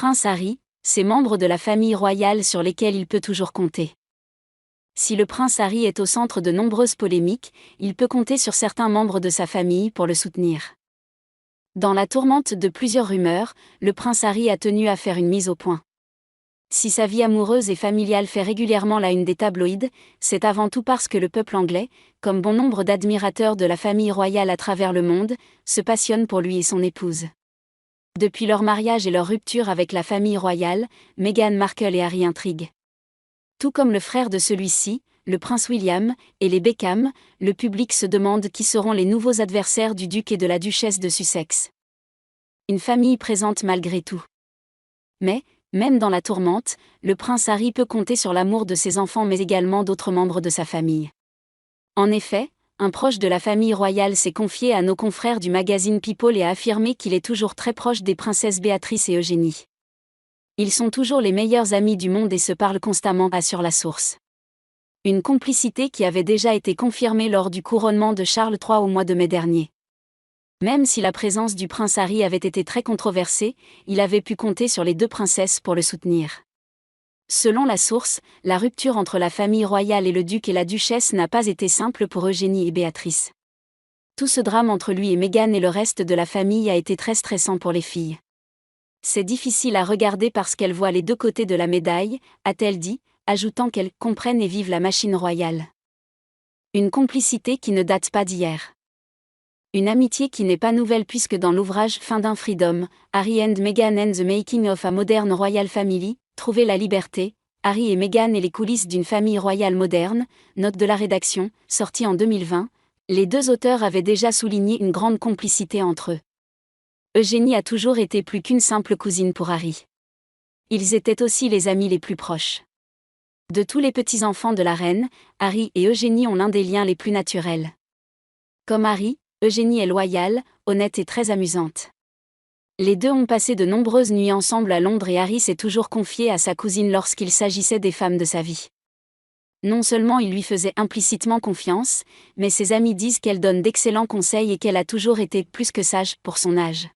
prince Harry, c'est membre de la famille royale sur lesquels il peut toujours compter. Si le prince Harry est au centre de nombreuses polémiques, il peut compter sur certains membres de sa famille pour le soutenir. Dans la tourmente de plusieurs rumeurs, le prince Harry a tenu à faire une mise au point. Si sa vie amoureuse et familiale fait régulièrement la une des tabloïds, c'est avant tout parce que le peuple anglais, comme bon nombre d'admirateurs de la famille royale à travers le monde, se passionne pour lui et son épouse. Depuis leur mariage et leur rupture avec la famille royale, Meghan Markle et Harry intriguent. Tout comme le frère de celui-ci, le prince William, et les Beckham, le public se demande qui seront les nouveaux adversaires du duc et de la duchesse de Sussex. Une famille présente malgré tout. Mais, même dans la tourmente, le prince Harry peut compter sur l'amour de ses enfants mais également d'autres membres de sa famille. En effet, un proche de la famille royale s'est confié à nos confrères du magazine People et a affirmé qu'il est toujours très proche des princesses Béatrice et Eugénie. Ils sont toujours les meilleurs amis du monde et se parlent constamment, assure la source. Une complicité qui avait déjà été confirmée lors du couronnement de Charles III au mois de mai dernier. Même si la présence du prince Harry avait été très controversée, il avait pu compter sur les deux princesses pour le soutenir. Selon la source, la rupture entre la famille royale et le duc et la duchesse n'a pas été simple pour Eugénie et Béatrice. Tout ce drame entre lui et Meghan et le reste de la famille a été très stressant pour les filles. C'est difficile à regarder parce qu'elles voient les deux côtés de la médaille, a-t-elle dit, ajoutant qu'elles comprennent et vivent la machine royale. Une complicité qui ne date pas d'hier. Une amitié qui n'est pas nouvelle puisque dans l'ouvrage Finding Freedom, Harry and Meghan and the Making of a Modern Royal Family, Trouver la liberté, Harry et Meghan et les coulisses d'une famille royale moderne, note de la rédaction, sortie en 2020, les deux auteurs avaient déjà souligné une grande complicité entre eux. Eugénie a toujours été plus qu'une simple cousine pour Harry. Ils étaient aussi les amis les plus proches. De tous les petits-enfants de la reine, Harry et Eugénie ont l'un des liens les plus naturels. Comme Harry, Eugénie est loyale, honnête et très amusante. Les deux ont passé de nombreuses nuits ensemble à Londres et Harry s'est toujours confié à sa cousine lorsqu'il s'agissait des femmes de sa vie. Non seulement il lui faisait implicitement confiance, mais ses amis disent qu'elle donne d'excellents conseils et qu'elle a toujours été plus que sage pour son âge.